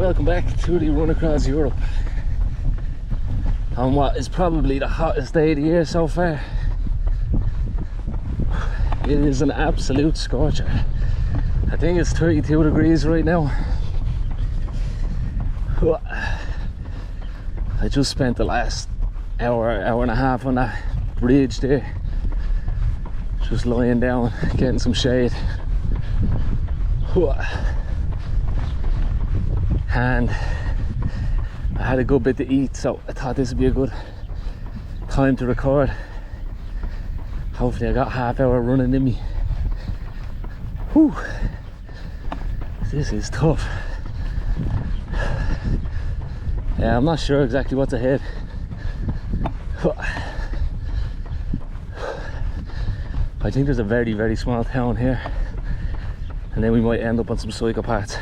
welcome back to the run across Europe on what is probably the hottest day of the year so far. It is an absolute scorcher. I think it's 32 degrees right now. I just spent the last hour and a half on that bridge there, just lying down, getting some shade. And I had a good bit to eat, so I thought this would be a good time to record. Hopefully I got half hour running in me. Whew. This is tough. Yeah, I'm not sure exactly what's ahead. I think there's a very, very small town here, and then we might end up on some psychopaths.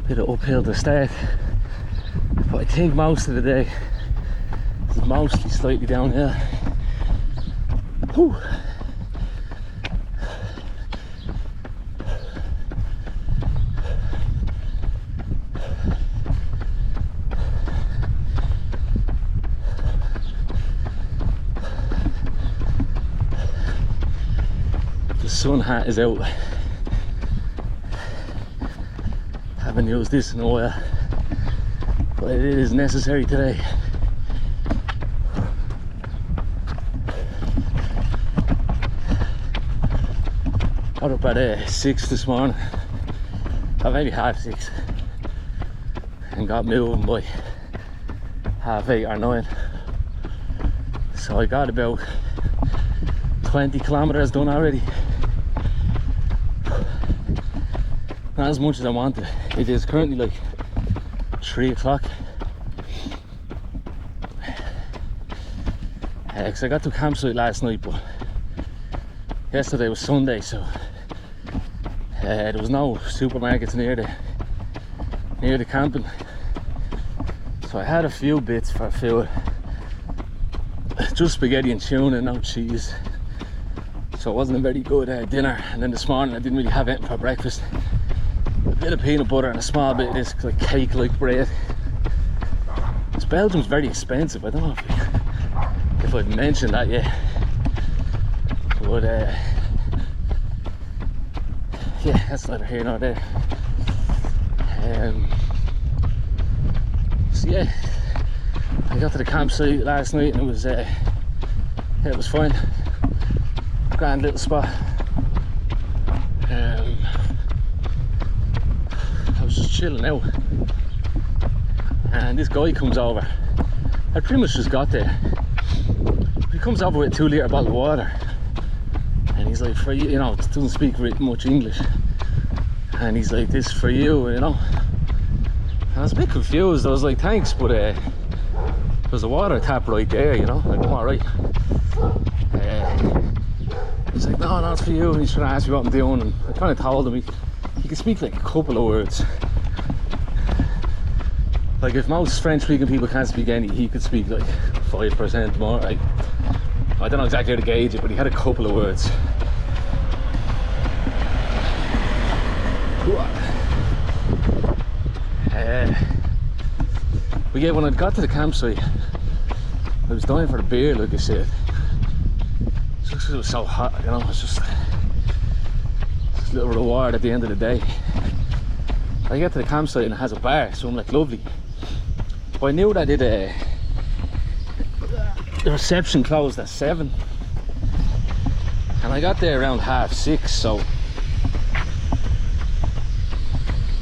Bit of uphill to start, but I think most of the day is mostly slightly downhill. Whew. The sun hat is out. Haven't used this in a while, but it is necessary today. Got up at 6 this morning, or maybe half 6, and got moving by half 8 or 9. So I got about 20 kilometers done already. Not as much as I wanted. It is currently like 3 o'clock. Because I got to a campsite last night, but yesterday was Sunday, so there was no supermarkets near the camping. So I had a few bits for food. Just spaghetti and tuna, no cheese. So it wasn't a very good dinner. And then this morning I didn't really have anything for breakfast. A bit of peanut butter and a small bit of this like cake-like bread. This Belgium's very expensive. I don't know if I've mentioned that yet, but yeah, that's neither here nor there. So yeah, I got to the campsite last night and it was yeah, it was fine. Grand little spot. Just chilling out, and this guy comes over. I pretty much just got there. He comes over with a 2-litre bottle of water, and he's like, for you, you know, doesn't speak very much English, and he's like, this for you, you know. And I was a bit confused. I was like, thanks, but there's a water tap right there, you know, like, I'm alright. He's like, no, it's for you, and he's trying to ask me what I'm doing, and I kind of told him he can speak like a couple of words. Like if most French speaking people can't speak any, he could speak like 5% more. Like, I don't know exactly how to gauge it, but he had a couple of words. But yeah, when I got to the campsite, I was dying for a beer, like I said. Just because it was so hot, you know, it's just a little reward at the end of the day. I get to the campsite and it has a bar, so I'm like, lovely. But I knew that the reception closed at 7, and I got there around half 6, so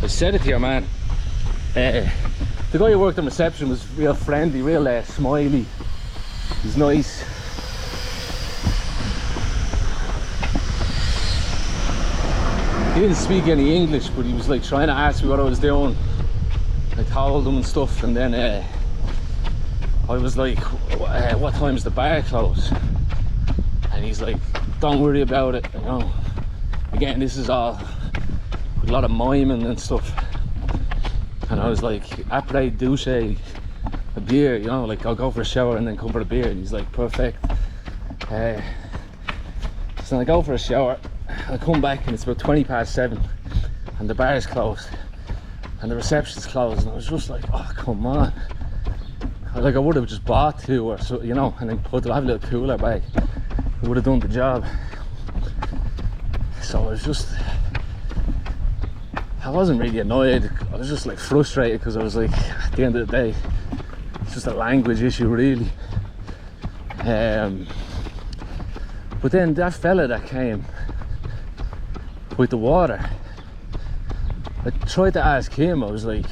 I said it to your man. The guy who worked on reception was real friendly, real smiley. He's nice. He didn't speak any English, but he was like trying to ask me what I was doing. I told him and stuff, and then I was like, what time's the bar close? And he's like, don't worry about it, you know. Again, this is all a lot of miming and stuff. And I was like, après douche, a beer, you know, like I'll go for a shower and then come for a beer. And he's like, perfect. So I go for a shower, I come back and it's about 7:20 and the bar is closed and the reception's closed, and I was just like, oh come on. Like I would have just bought 2 or so, you know, and then have a little cooler bag. It would have done the job. So I was just, I wasn't really annoyed, I was just like frustrated, because I was like, at the end of the day, it's just a language issue really. But then that fella that came with the water, I tried to ask him, I was like,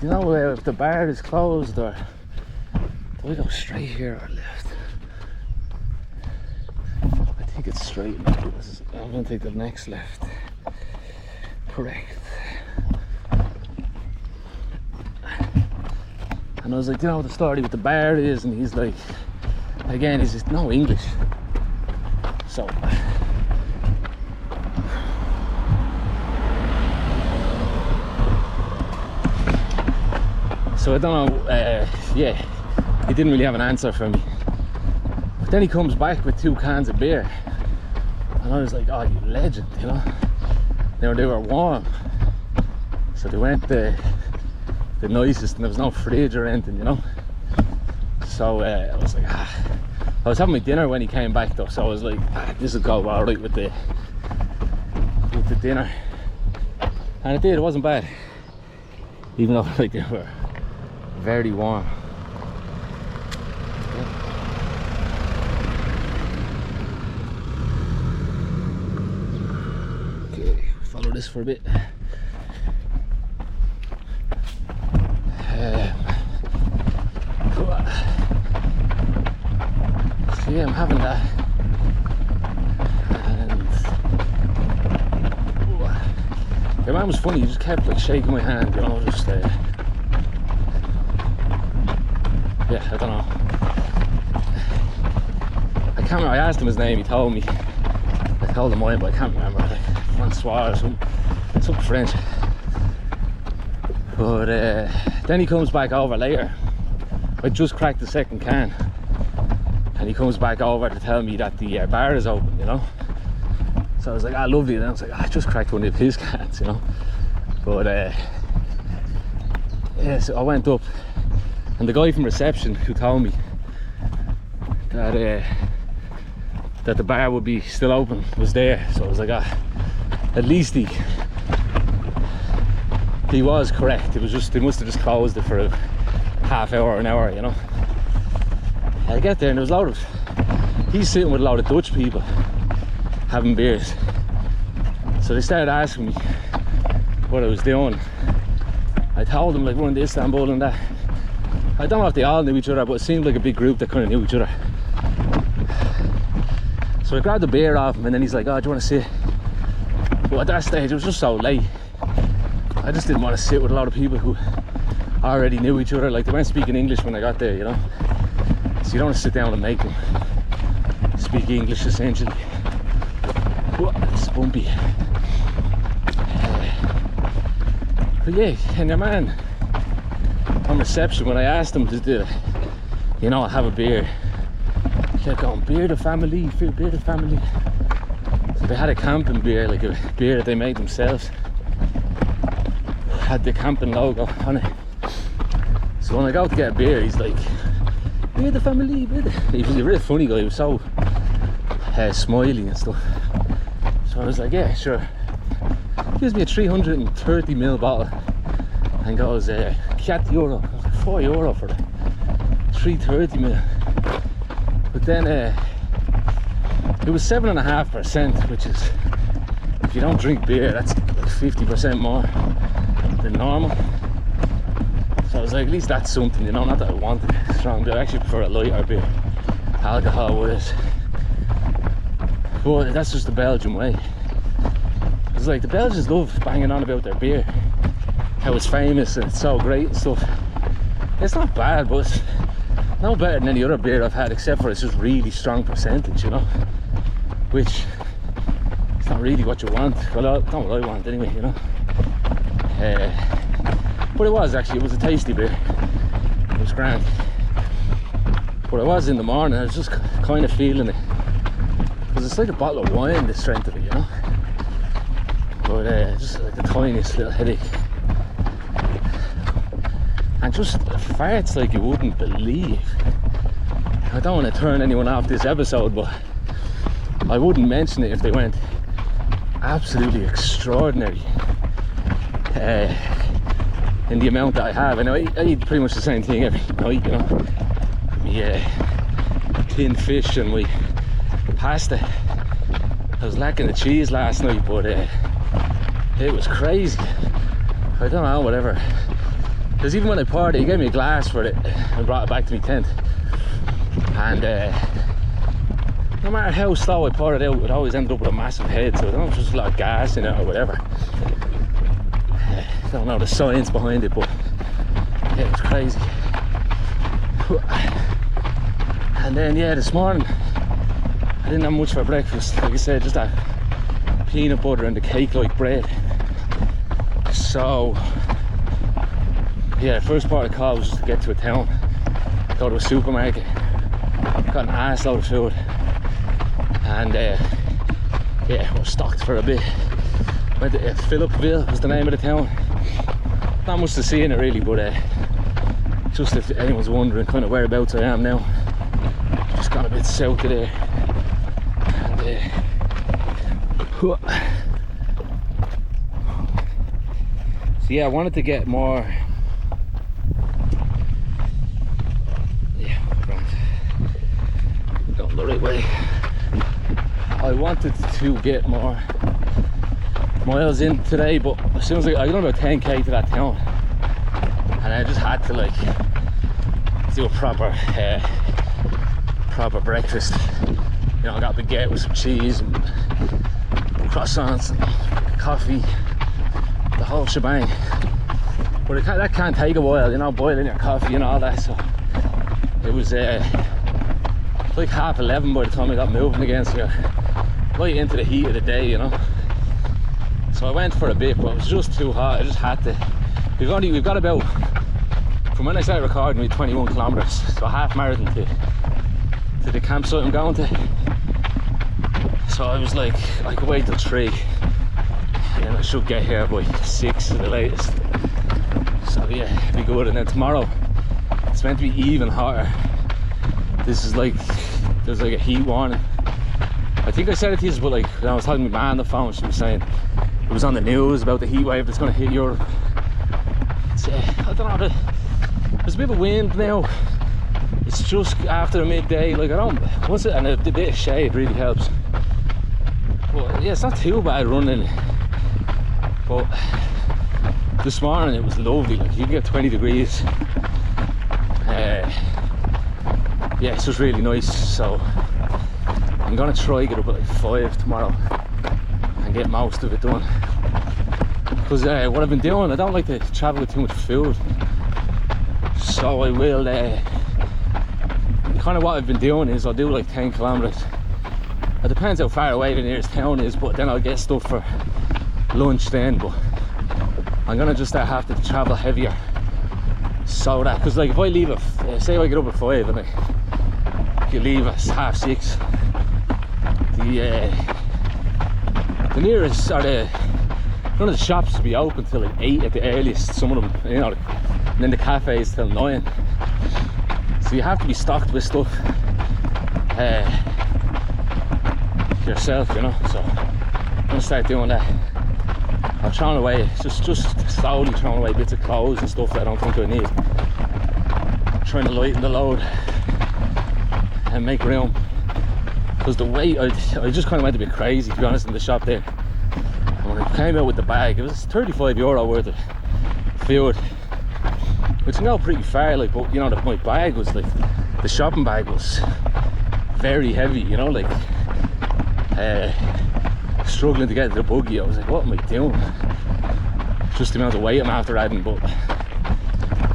you know, if the bar is closed, or do I go straight here or left? I think it's straight now. I'm gonna take the next left. Correct. And I was like, you know what the story with the bar is? And he's like, again, he's just no English. So I don't know, yeah, he didn't really have an answer for me. But then he comes back with 2 cans of beer, and I was like, oh, you legend, you know. They were warm, so they weren't the nicest, and there was no fridge or anything, you know. So I was like, I was having my dinner when he came back though, so I was like, this will go all right with the dinner. And it did, it wasn't bad, even though like they were very warm. Okay, follow this for a bit. So yeah, I'm having that, and the man was funny. He just kept like shaking my hand, you know, just yeah, I don't know. I can't remember. I asked him his name. He told me. I told him mine, but I can't remember. Like Francois or something French. But then he comes back over later. I just cracked the second can, and he comes back over to tell me that the bar is open, you know. So I was like, ah, lovely. And I was like, I just cracked one of his cans, you know. But yeah, so I went up, and the guy from reception who told me that that the bar would be still open was there. So I was like, at least he was correct. It was just, they must have just closed it for a half hour or an hour, you know. I get there and there was a lot of, he's sitting with a lot of Dutch people having beers. So they started asking me what I was doing. I told them like we're in Istanbul and that. I don't know if they all knew each other, but it seemed like a big group that kind of knew each other. So I grabbed a beer off him, and then he's like, oh, do you want to sit? But at that stage it was just so late, I just didn't want to sit with a lot of people who already knew each other. Like, they weren't speaking English when I got there, you know. So you don't want to sit down and make them speak English essentially. Whoa, it's bumpy. But yeah, and your man on reception, when I asked him to do, you know, have a beer, he kept going, beer the family, beer the family. So they had a camping beer, like a beer that they made themselves, had the camping logo on it. So when I go to get a beer, he's like, beer the family, beer the... He was a real funny guy. He was so smiley and stuff. So I was like, yeah, sure. He gives me a 330ml bottle and goes, €4. I was like, €4 for the 330ml. But then it was 7.5%, which is, if you don't drink beer, that's like 50% more than normal. So I was like, at least that's something, you know. Not that I wanted strong beer, I actually prefer a lighter beer, alcohol with it. But that's just the Belgian way. It's like the Belgians love banging on about their beer, how it's famous and it's so great and stuff. It's not bad, but it's no better than any other beer I've had, except for it's just really strong percentage, you know, which it's not really what you want. Well, not what I want anyway, you know. But it was actually, it was a tasty beer. It was grand. But I was in the morning, I was just kind of feeling it. Because it's like a bottle of wine, the strength of it, you know. But just like the tiniest little headache. And just farts like you wouldn't believe. I don't want to turn anyone off this episode, but I wouldn't mention it if they went absolutely extraordinary. In the amount that I have. And I eat pretty much the same thing every night, you know. My tinned fish and my pasta. I was lacking the cheese last night, but it was crazy. I don't know, whatever. Because even when I poured it, he gave me a glass for it and brought it back to my tent. And no matter how slow I poured it out, it always ended up with a massive head. So I don't know if there's just a lot of gas in it or whatever. I don't know the science behind it, but yeah, it was crazy. And then yeah, this morning I didn't have much for breakfast. Like I said, just that peanut butter and the cake like bread. So yeah, first part of the call was just to get to a town, go to a supermarket, got an ass load of food, and yeah, we're stocked for a bit. Went to Philippville was the name of the town. Not much to see in it really, but just if anyone's wondering kind of whereabouts I am now, just gone a bit south of there. And so yeah, I wanted to get more. Yeah, right. Going the right way. I wanted to get more miles in today, but as soon as I got about 10k to that town, and I just had to like do a proper breakfast. You know, I got a baguette with some cheese and croissants and coffee, the whole shebang. But that can't take a while, you know, boiling your coffee and all that. So it was like 11:30 by the time I got moving again, so you're right into the heat of the day, you know. So I went for a bit, but it was just too hot. I just had to. We've got about, from when I started recording, we had 21 kilometers, so a half marathon to the campsite I'm going to. So I was like, I could wait till 3, and then I should get here by 6 at the latest. So yeah, it'll be good. And then tomorrow, it's meant to be even hotter. This is like, there's like a heat warning. I think I said it to you, but like when I was talking to my man on the phone, she was saying it was on the news about the heat wave that's going to hit Europe. It's, I don't know, there's a bit of a wind now. It's just after midday, like I don't, what's it, and a bit of shade really helps. But yeah, it's not too bad running. But this morning it was lovely, like you can get 20 degrees. Yeah, it's just really nice. So I'm gonna try get up at like 5 tomorrow and get most of it done. Because what I've been doing, I don't like to travel with too much food. So I will, kind of what I've been doing is I'll do like 10 kilometers. It depends how far away the nearest town is, but then I'll get stuff for lunch then. But I'm gonna just have to travel heavier. So that, because like if I leave at, say I get up at 5 and you leave at 6:30, the nearest, or none of the shops will be open till like 8 at the earliest, some of them, you know, and then the cafes till 9. So you have to be stocked with stuff yourself, you know. So I'm gonna start doing that. I'm throwing away, just slowly throwing away bits of clothes and stuff that I don't think I need. Trying to lighten the load and make room. Because the weight, I just kind of went a bit crazy, to be honest, in the shop there. And when I came out with the bag, it was €35 worth of food, which can go pretty far, like, but you know, my bag was like, the shopping bag was very heavy, you know, like struggling to get to the buggy. I was like, what am I doing? Just the amount of weight I'm after adding, but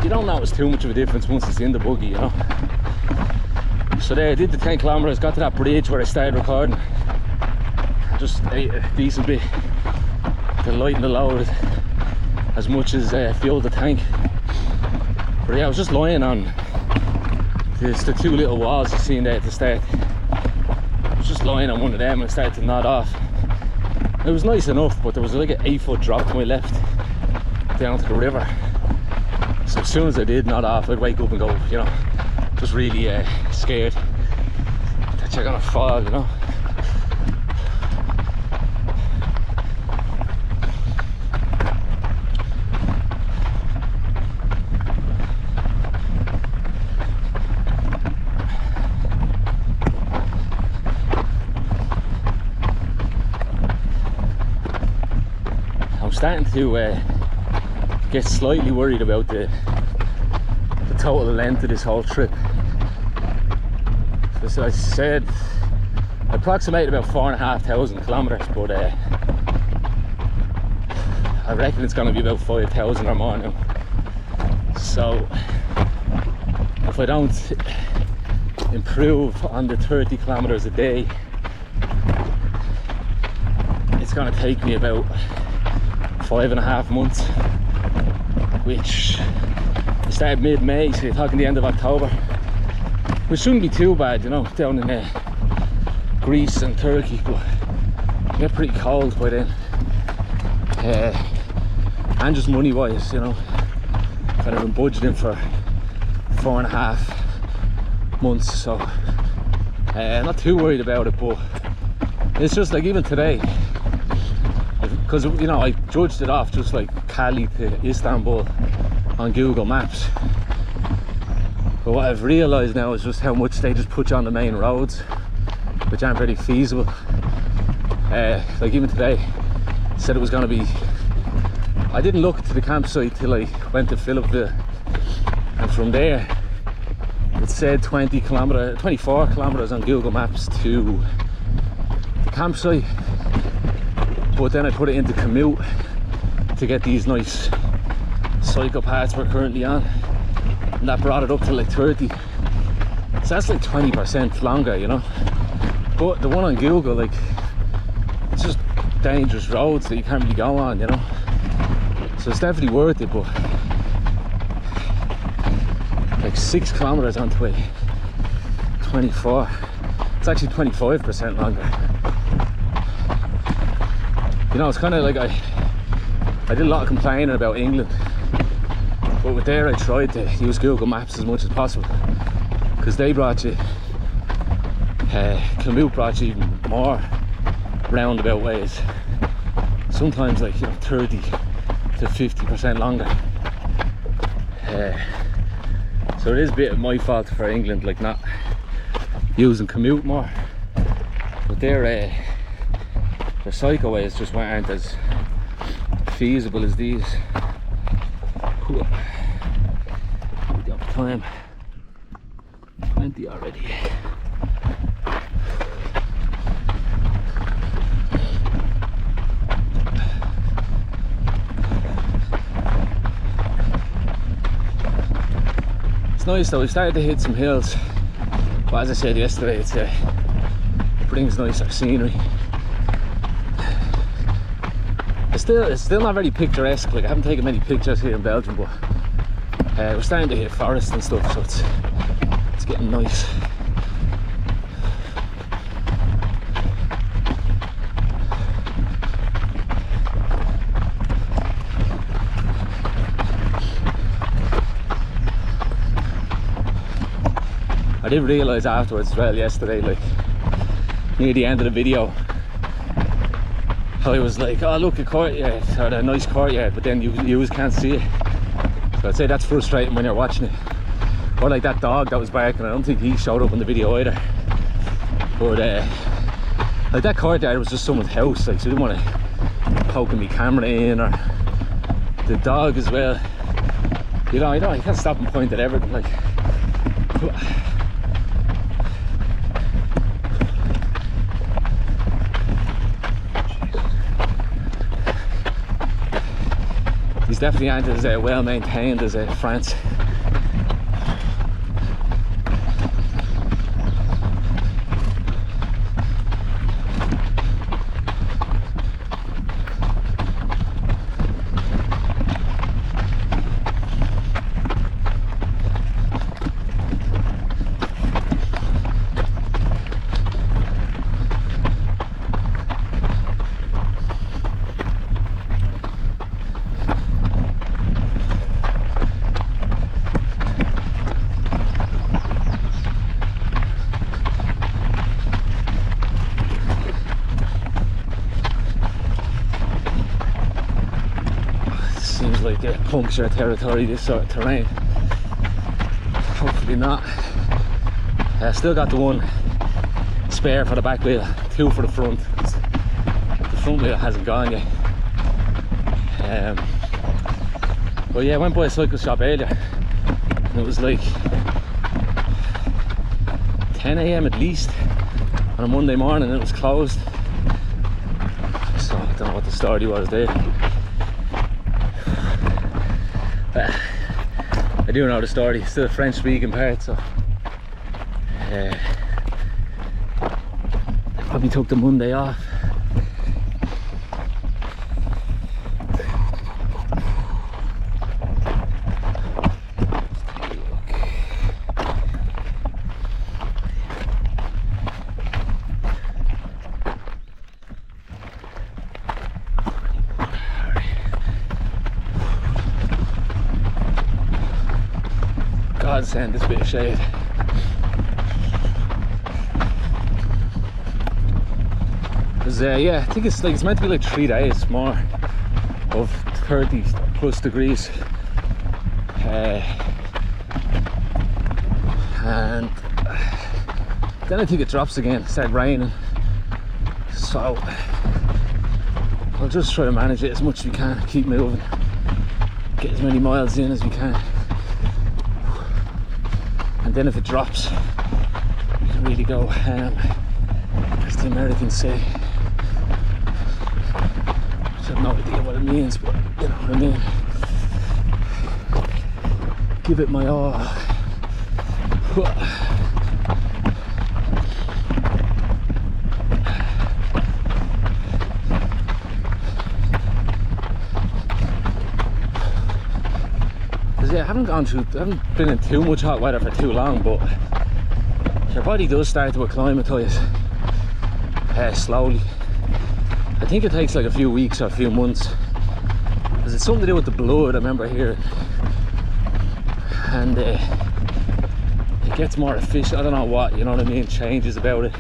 you don't notice too much of a difference once it's in the buggy, you know. So there I did the 10 kilometers, got to that bridge where I started recording, just ate a decent bit to lighten the load as much as fuel the tank. But yeah, I was just lying on the two little walls you seen there at the start. I was just lying on one of them and started to nod off. It was nice enough, but there was like an 8-foot drop to my left down to the river. So as soon as I did nod off, I'd wake up and go, you know, just really scared that you're gonna fall, you know. I'm starting to get slightly worried about the total length of this whole trip. So as I said, I approximate about 4,500 kilometers, but I reckon it's going to be about 5,000 or more now. So if I don't improve on the 30 kilometers a day, it's going to take me about 5.5 months, which I started mid-May, so you're talking the end of October, which shouldn't be too bad, you know, down in Greece and Turkey, but it get pretty cold by then. And just money wise, you know, kind of been budgeting for 4.5 months, so not too worried about it. But it's just like, even today, because you know, I judged it off just like Cali to Istanbul on Google Maps, but what I've realised now is just how much they just put you on the main roads, which aren't very feasible. Like even today, it said it was going to be, I didn't look to the campsite till I went to Philippeville, and from there it said 24 kilometers on Google Maps to the campsite. But then I put it into commute to get these nice psychopaths we're currently on, and that brought it up to like 30. So that's like 20% longer, you know. But the one on Google, like, it's just dangerous roads that you can't really go on, you know. So it's definitely worth it, but like 6 kilometers onto it, 24. It's actually 25% longer. You know, it's kind of like I did a lot of complaining about England, but with there I tried to use Google Maps as much as possible, because they brought you, commute brought you even more roundabout ways, sometimes like, you know, 30 to 50% longer. So it is a bit of my fault for England, like not using commute more, but their cycleways just aren't as feasible as these. We got time, plenty already. It's nice though, we started to hit some hills, but as I said yesterday, it brings nicer scenery. It's still not very picturesque, like I haven't taken many pictures here in Belgium, but we're starting to hit forest and stuff, so it's getting nice. I did realise afterwards as well yesterday, like near the end of the video, I was like, oh look, a courtyard, or a nice courtyard, but then you can't see it. So I'd say that's frustrating when you're watching it. Or like that dog that was barking, I don't think he showed up in the video either. But like that courtyard was just someone's house, like, so I didn't want to poke my camera in, or the dog as well. You know, you can't stop and point at everything, like. These definitely aren't as well maintained as France. like a puncture territory, this sort of terrain. Hopefully not. I still got the one spare for the back wheel, 2 for the front. The front wheel hasn't gone yet. But yeah, I went by a cycle shop earlier and it was like 10 AM at least on a Monday morning and it was closed. So I don't know what the story was there. But I do know the story, it's still a French speaking part, so I probably took the Monday off. Godsend this bit of shade. Because yeah, I think it's meant to be like 3 days more of 30 plus degrees, and then I think it drops again, start raining. So I'll just try to manage it as much as we can, keep moving, get as many miles in as we can. And then if it drops, we can really go ham, as the Americans say. I have no idea what it means, but you know what I mean. Give it my all. Yeah, I haven't been in too much hot weather for too long, but your body does start to acclimatise slowly. I think it takes like a few weeks or a few months, because it's something to do with the blood, I remember hearing, and it gets more efficient. I don't know what, you know what I mean, changes about it.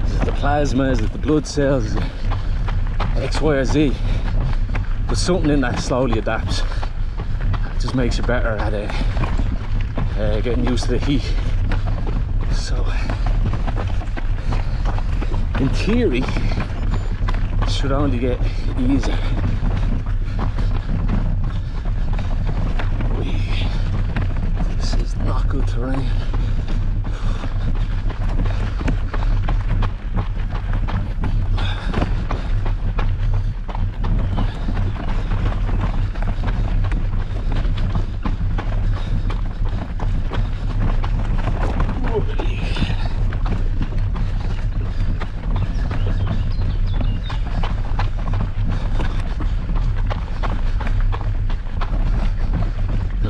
Is it the plasma, is it the blood cells, is it X, Y or Z? But something in that slowly adapts. Just makes you better at getting used to the heat. So in theory it should only get easier. This is not good terrain.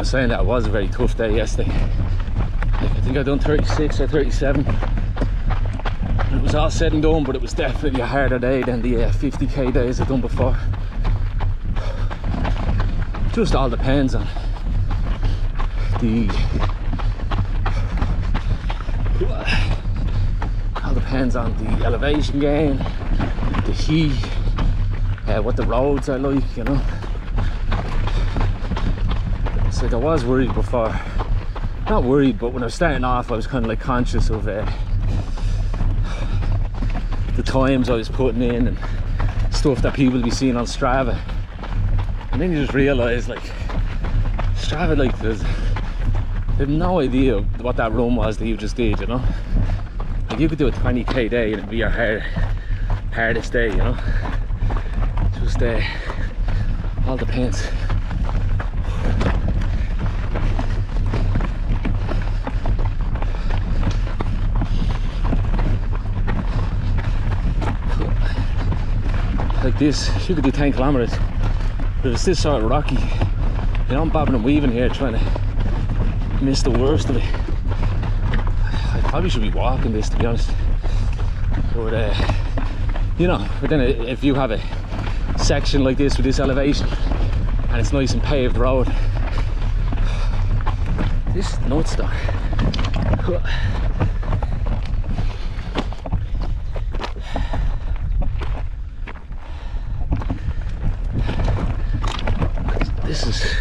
Saying that it was a very tough day yesterday. I think I done 36 or 37. It was all said and done, but it was definitely a harder day than the 50k days I've done before. Just all depends on the elevation gain, the heat, what the roads are like, you know. Like I was worried before, not worried, but when I was starting off I was kind of like conscious of the times I was putting in and stuff that people be seeing on Strava, and then you just realise like Strava, like they have no idea what that run was that you just did, you know. Like you could do a 20k day and it'd be your hardest day, you know. Just all depends. Like this, you could do 10 kilometers, but it's this sort of rocky, you know, I'm bobbing and weaving here trying to miss the worst of it. I probably should be walking this, to be honest, but you know, but then if you have a section like this with this elevation and it's nice and paved road, this is nuts though. This is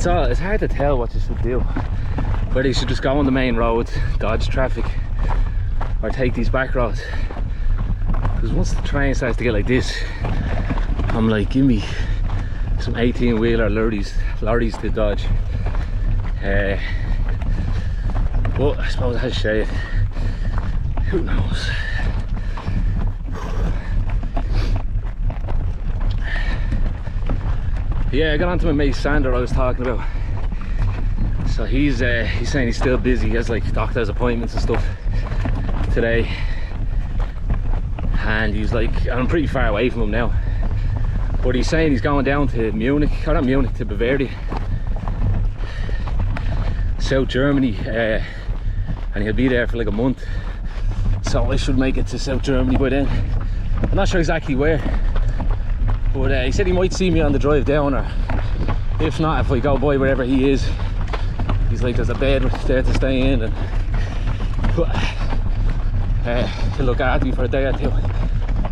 it's hard to tell what you should do. Whether you should just go on the main road, dodge traffic, or take these back roads. Because once the train starts to get like this, I'm like, give me some 18-wheeler lorries to dodge. But I suppose it has shade. Who knows? Yeah, I got onto my mate Sander I was talking about. So he's saying he's still busy. He has like doctor's appointments and stuff today. And he's like, I'm pretty far away from him now. But he's saying he's going down to Munich, or not Munich, to Bavaria, South Germany, and he'll be there for like a month. So I should make it to South Germany by then. I'm not sure exactly where, but he said he might see me on the drive down, or if not, if I go by wherever he is. He's like, there's a bed there to stay in, and he'll look after me for a day or two,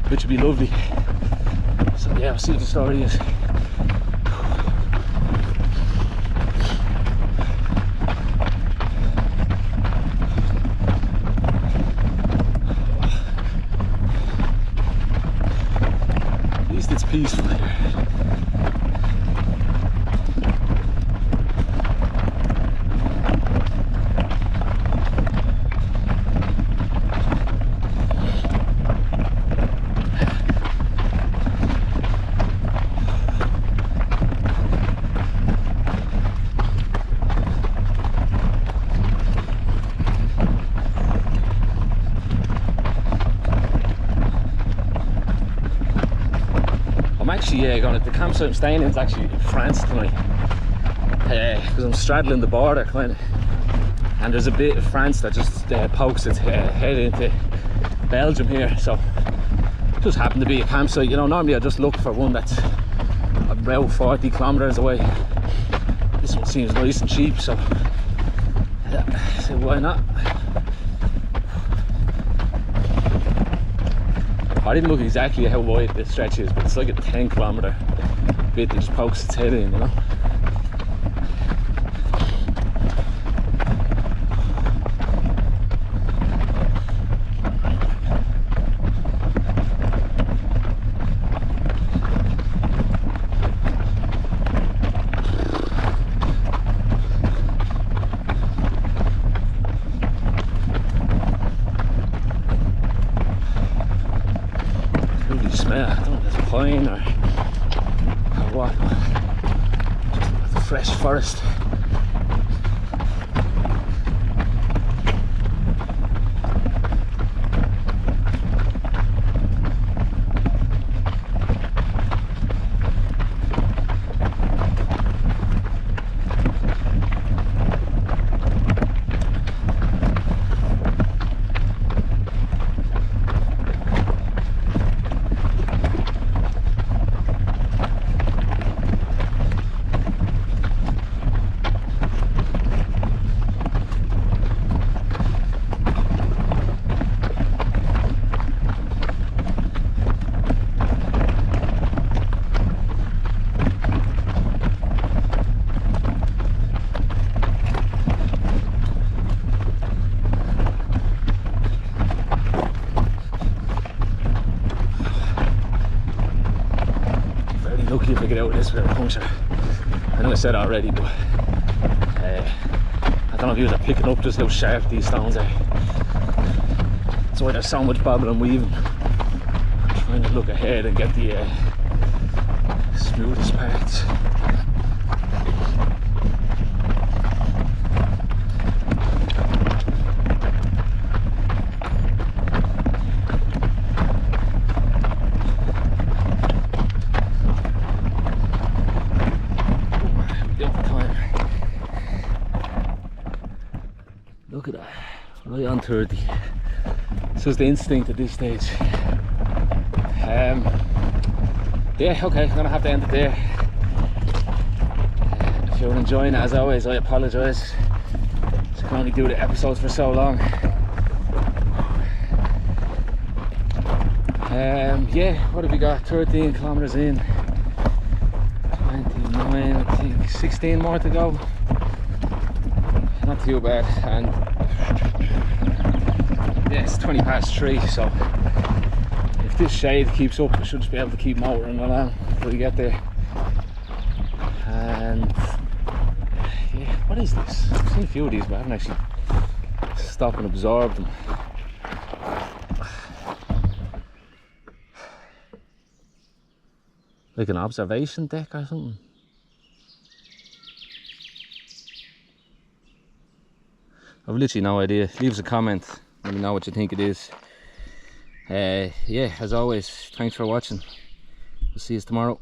which would be lovely. So yeah, we'll see what the story is. At least it's peaceful here. The campsite I'm staying in is actually in France tonight, because I'm straddling the border kind of, and there's a bit of France that just pokes its head into Belgium here. So it just happened to be a campsite. You know, normally I just look for one that's about 40 kilometers away. This one seems nice and cheap, so yeah, so why not? I didn't look exactly how wide the stretch is, but it's like a 10-kilometer bit that just pokes its head in, you know. Smell. I don't know if there's pine or what. Just the fresh forest. Lucky if I get out of this without a puncture. I know I said already, but I don't know if you are picking up just how sharp these stones are. That's why there's so much bobbing and weaving. I'm trying to look ahead and get the smoothest parts. Look at that, right on 30. This is the instinct at this stage. Yeah, okay, I'm gonna have to end it there. If you're enjoying it, as always, I apologise. I can only do the episodes for so long. Yeah, what have we got? 13 kilometres in. 29, I think. like 16 more to go. Not too bad. And yeah, it's 20 past 3, so if this shade keeps up, I should just be able to keep motoring along until we get there. And yeah, what is this? I've seen a few of these, but I haven't actually stopped and absorbed them. Like an observation deck or something. I've literally no idea. Leave us a comment, let me know what you think it is. Yeah, as always, thanks for watching. We'll see you tomorrow.